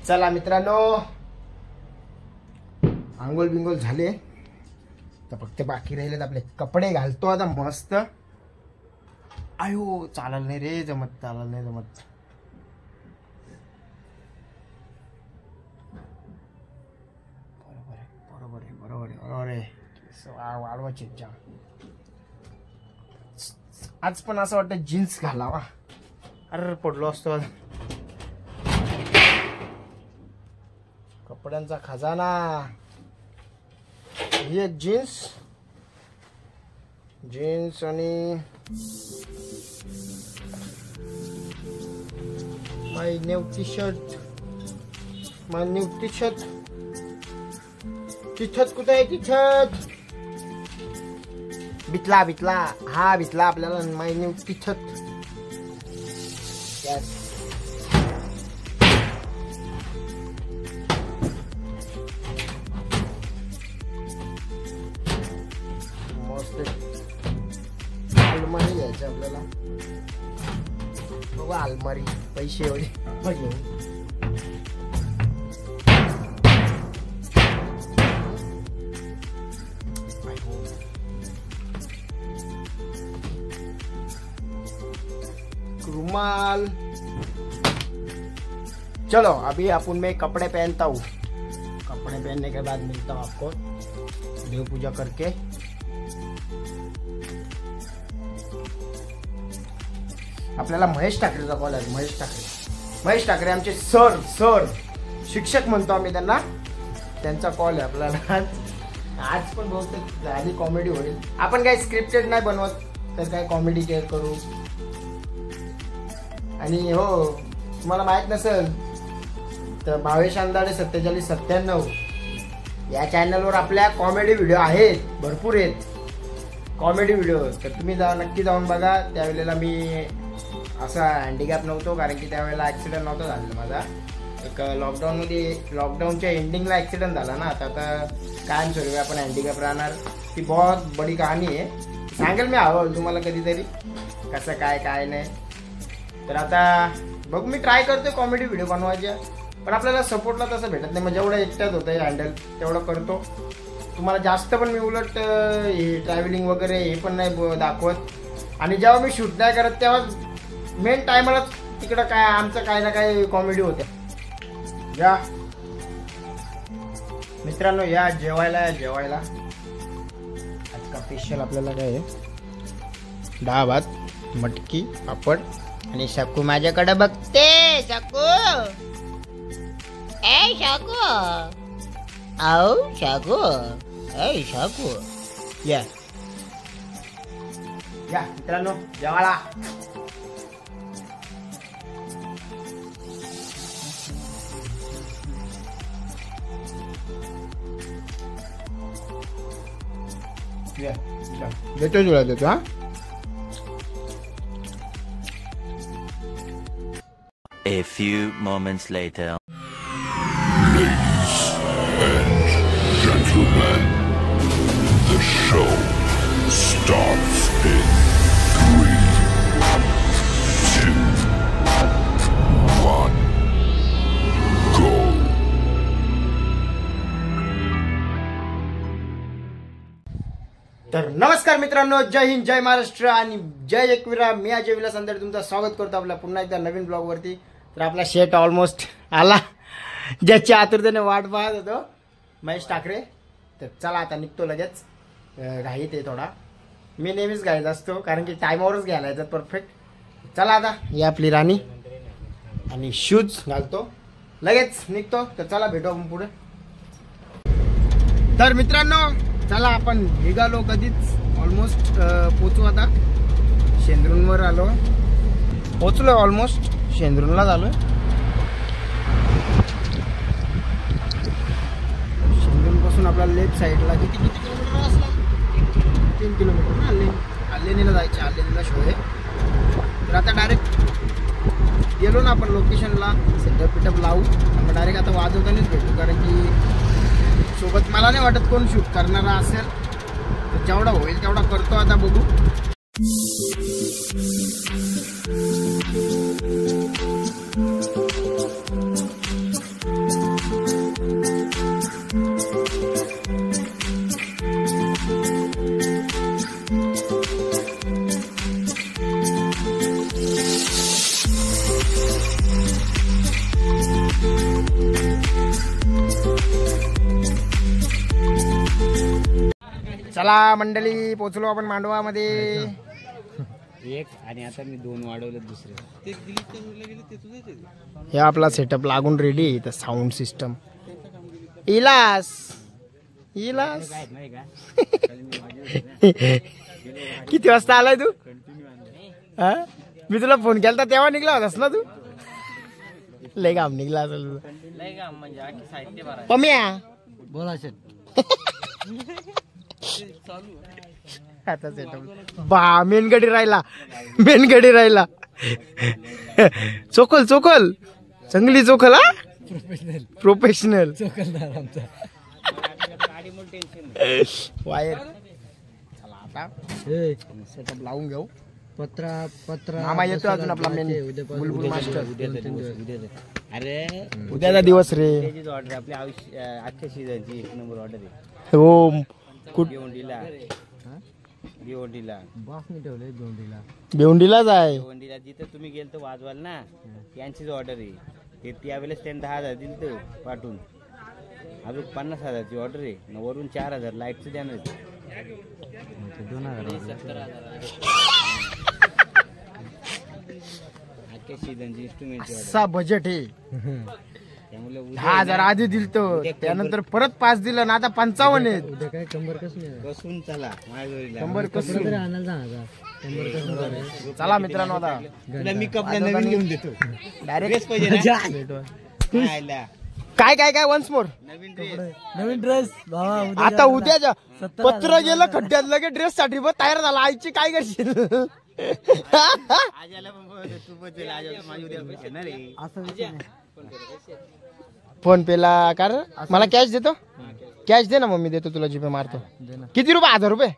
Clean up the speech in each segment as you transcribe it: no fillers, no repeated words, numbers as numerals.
चला मित्रांनो, आंघोळ बिंगोळ झाले तर फक्त बाकी राहिलेत आपले कपडे घालतो आता मस्त. आयो चालल नाही रे जमत, चालल नाही जमत. बरोबर आहे. वाढवायचे जाम. आज पण असं वाटतं जीन्स घालावा. अरे पडलो असतो. कपड्यांचा खजाना. ही एक जीन्स आणि माय न्यू टी शर्ट. तिथत कुठे आहे? तिथत बितला हा बितला आपल्याला माय न्यू तिथत. अलमारी घ्यायची आपल्याला. बघा अलमारी पैसे एवढे. रुमाल. चलो अभी अपन मैं कपड़े पहनता हूँ. कपड़े पहनने के बाद मिलता हूँ आपको देव पूजा करके. आपल्याला महेश ठाकरेचा कॉल आहे. महेश ठाकरे आमचे सर शिक्षक म्हणतो आम्ही त्यांना. त्यांचा कॉल आहे आपल्याला. आज पण बहुतेक झाली कॉमेडी होईल. आपण काही स्क्रिप्टेड नाही बनवत तर काय कॉमेडी करू. आणि हो तुम्हाला माहित नसेल तर भावेश अंदाडे 4797 या चॅनलवर आपल्या कॉमेडी व्हिडिओ आहेत, भरपूर आहेत कॉमेडी व्हिडिओ. तर तुम्ही नक्की जाऊन बघा. त्यावेळेला मी असा हँडिकॅप नव्हतो, कारण की त्यावेळेला ॲक्सिडेंट नव्हता झालेला माझा. एक लॉकडाऊनच्या एंडिंगला ॲक्सिडेंट झाला ना. आता कायमस्वरूपी आपण हँडिकॅप राहणार. ती बहुत बडी कहाणी आहे. सांगेल मी हवं तुम्हाला कधीतरी कसं काय नाही. तर आता बघू, मी ट्राय करतो कॉमेडी व्हिडिओ बनवायच्या. पण आपल्याला सपोर्टला तसं भेटत नाही. मग जेवढं एकट्यात होतं हँडल तेवढं करतो. तुम्हाला जास्त पण मी उलट हे ट्रॅव्हलिंग वगैरे हे पण नाही दाखवत. आणि जेव्हा मी शूट नाही करत तेव्हा मेन टायमाला तिकडं काय आमचं काय ना काय कॉमेडी होते. या मित्रांनो, या जेवायला. आज का स्पेशल आपल्याला काय आहे? डाळ भात, मटकी, पापड आणि शाकू माझ्याकडे बघते. शाकू आओ शाकू या मित्रांनो जेवायला. देतो तुला देतो. हा A few moments later. Ladies and gentlemen, the show starts in 3, 2, 1, go. तर नमस्कार मित्रांनो, जय हिंद, जय महाराष्ट्र आणि जय एकविरा. मी अजय विलास अंधारे तुमचं स्वागत करतो आपल्या पुन्हा एकदा नवीन ब्लॉग वरती. तर आपला शेट ऑलमोस्ट आला, ज्याची आतुरतेने वाट पाहत होतो, महेश ठाकरे. तर चला आता निघतो लगेच. घाईत आहे थोडा. मी नेहमीच घाईत असतो कारण की टायमावरच घ्यायला येतात परफेक्ट. चला आता ही आपली राणी आणि शूज घालतो, लगेच निघतो. तर चला भेटू आपण पुढे. तर मित्रांनो चला आपण निघालो कधीच. ऑलमोस्ट पोचू आता. शेंद्रूनवर आलो, पोचलो ऑलमोस्ट. शेंद्रूनला झालोय. शेंद्रून पासून आपला लेफ्ट साईडला किती किलोमीटर असला? 3 किलोमीटर ना. आलेनीला जायचे. आलेनीला शो आहे. तर आता डायरेक्ट गेलो ना आपण लोकेशनला. सेटअप पिटअप लावू. आपण डायरेक्ट आता वाजवतानाच भेटू, कारण की सोबत मला नाही वाटत कोण शूट करणारा असेल. तर जेवढा होईल तेवढा करतो. आता बघू. चला मंडळी पोचलो आपण मांडवामध्ये. एक आणि आता मी 2 वाढवले दुसरे. हे आपला सेटअप लागून रेडी आहे. इथं साऊंड सिस्टम. इलास नाही का किती वाजता आलाय तू? हा? मी तुला फोन केला तेव्हा निघला होतास ना तू? लय काम निघला असेल तुझं. नाही का म्हणजे आखी साहित्य भरा. पम्या बोला शेट. आता सेटअप बा मेन गडी राहिला. चोखल चांगली चोखल. हा प्रोफेशनल वायर. चला आता सेटअप लावून घेऊ. पत्र मामा येतो अजून आपला मेन बुलबुल मास्टर. अरे उद्याचा दिवस रे. त्याचीच ऑर्डर आपली आजच्या सीझनची 1 नंबर ऑर्डर आहे. हो भिवंडीला भिवंडीलाच आहे. भिवंडीला जिथं तुम्ही गेल तर वाजवाल ना त्यांचीच ऑर्डर आहे. ते त्यावेळेस त्यांनी 10,000 दिलं तर पाठवून. अजून 50,000ची ऑर्डर आहे. वरून 4,000 लाईटचं द्या ना. 2,000 आजच्या सीझनची इन्स्ट्रुमेंटची ऑर्डर. असा बजेट आहे. त्यामुळे 10,000 आधी दिलतो त्यानंतर परत 5 दिलं ना आता 55 आहेत. कसून चला माझ्या शंभर कसून. चला मित्रांनो आता तुला मी कपडे नवीन घेऊन देतो. डायरेक्ट पाहिजे ना काय वन्स मोर नवीन ड्रेस आता उद्याच्या पत्र गेलं खड्ड्यात लगे ड्रेस साठी तयार झाला. आईची काय करशील? फोन पेला कर मला कॅश देतो. कॅश दे ना मम्मी देतो तुला जीपे मारतो. किती रुपये? 1,000 रुपये.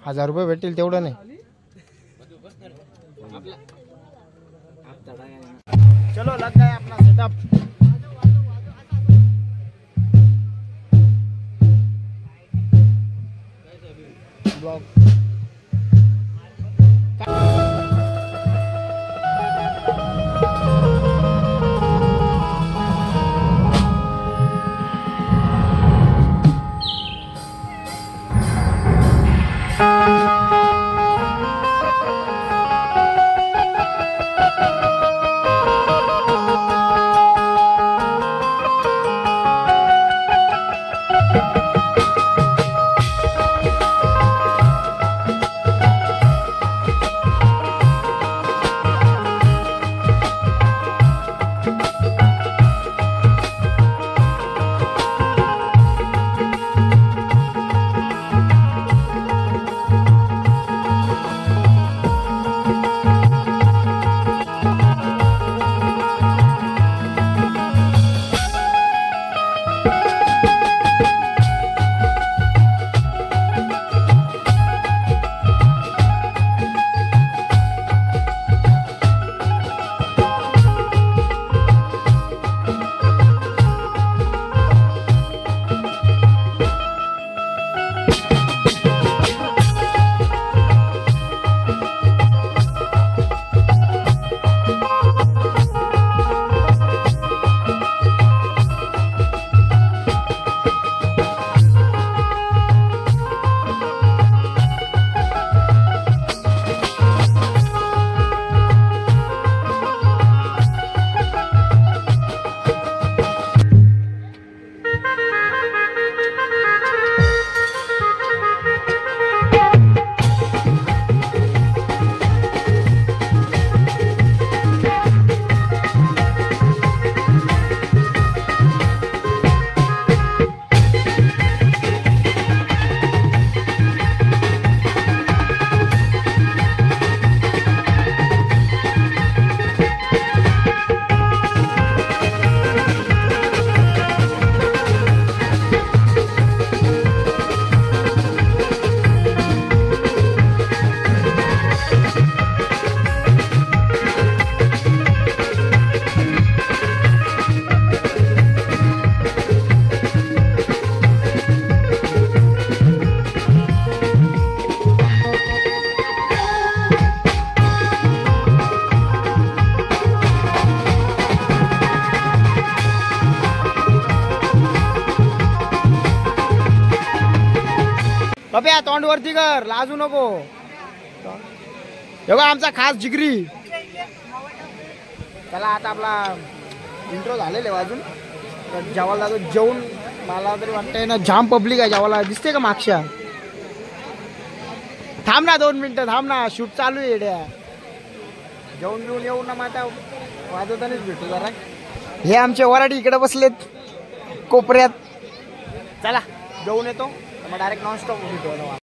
1,000 रुपये भेटतील तेवढं नाही. चलो लग गया अपना सेटअप. ब्लॉग पप्या तोंड वरती कर, लाजू नको. हे बघा आमचा खास जिगरी. चला आता आपला इंट्रो झालेला आहे वाजून. तर जेवायला जातो. जेवून मला तरी वाटतंय ना जाम पब्लिक आहे जेवायला. दिसते का मागच्या? थांब ना 2 मिनिटं थांब ना, शूट चालू आहे येड्या. जेवून घेऊन येऊ ना माता वाजवतानाच भेटू जरा. हे आमचे वराडी इकडे बसलेत कोपऱ्यात. चला जेवून येतो मग डायरेक्ट नॉनस्टॉप भेटू.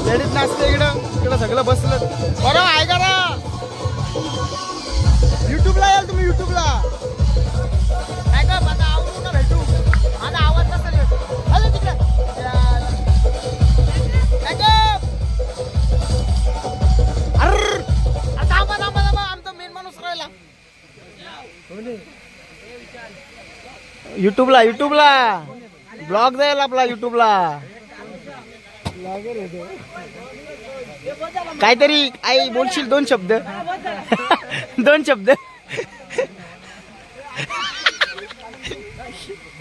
लेडीज नाचते इकडं सगळं बसलं. बरं आहे का ना, युट्यूबला याल तुम्ही, युट्यूबला काय का माझा आवडू ना भेटू, माझा आवाज नसेल हॅलो तिकडे थांबा थांबा थांबा, आमचा मेन माणूस राहिला. युट्यूबला युट्यूबला ब्लॉग जाईल आपला युट्यूबला. काहीतरी आई बोलशील, दोन शब्द दोन शब्द.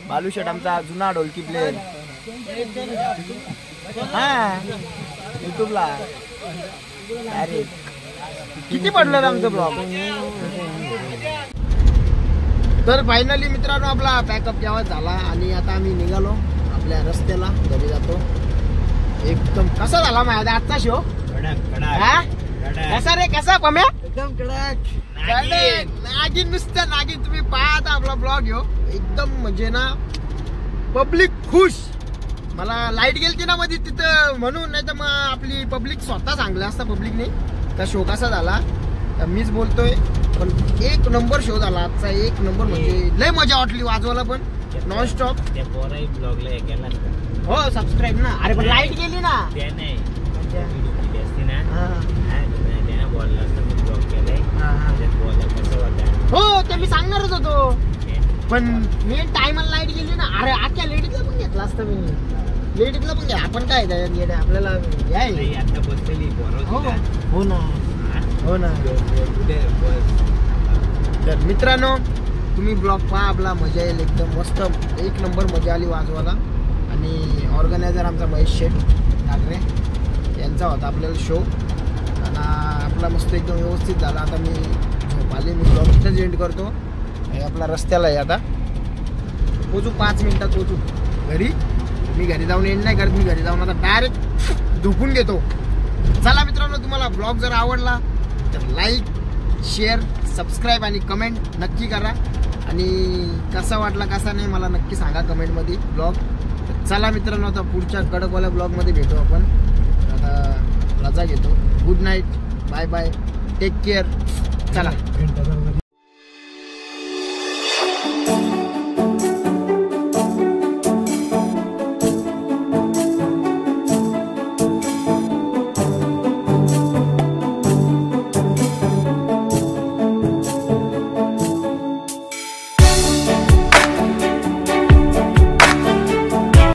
बालूशेठ आमचा जुना ढोलकी प्लेअर, हा युट्यूबला. अरे किती पडलं आमचं ब्लॉग. तर फायनली मित्रांनो आपला पॅकअप जेव्हा झाला आणि आता आम्ही निघालो आपल्या रस्त्याला, घरी जातो. एकदम कसा झाला माझ्या आजचा शो, कसा रे कसा पम्या, एकदम कडक नागिन, नुसतं नागिन. तुम्ही पाहता आपला ब्लॉग हो, एकदम म्हणजे ना पब्लिक खुश. मला लाईट गेलती ना मध्ये तिथं म्हणून, नाही तर मग आपली पब्लिक स्वतः सांगलं असता पब्लिकने का शो कसा झाला. तर मीच बोलतोय, पण एक नंबर शो झाला आजचा, एक नंबर. म्हणजे लय मजा वाटली वाजवायला पण नॉन स्टॉप. हो सबस्क्राईब ना. अरे पण लाईट गेली ना, हो ते मी सांगणारच होतो, पण मेन टायमाला लाईट गेली ना. अरे आख्या लेडीजला पण घेतला असतं मी, लेडीजला पण घ्या. आपण काय आपल्याला हो ना, हो ना. तर मित्रांनो तुम्ही ब्लॉग पहा आपला, मजा येईल एकदम मस्त, एक नंबर मजा आली वाजवायला. आणि ऑर्गनायझर आमचा महेश शेठ ठाकरे यांचा होता आपल्याला शो, आणि आपला मस्त एकदम व्यवस्थित झाला. आता मी झोप आली, मी ब्लॉग इथंच एंड करतो. आपला रस्त्याला आहे आता, पोचू 5 मिनिटात पोचू घरी. मी घरी जाऊन एंड नाही करत, मी घरी जाऊन आता डायरेक्ट झोपून घेतो. चला मित्रांनो, तुम्हाला ब्लॉग जर आवडला तर लाईक, शेअर, सबस्क्राईब आणि कमेंट नक्की करा. आणि कसा वाटला कसा नाही मला नक्की सांगा कमेंटमध्ये ब्लॉग. चला मित्रांनो, आता पुढच्या कडकवाल्या ब्लॉगमध्ये भेटू आपण. आता रजा घेतो. Good night, bye bye, take care. चला.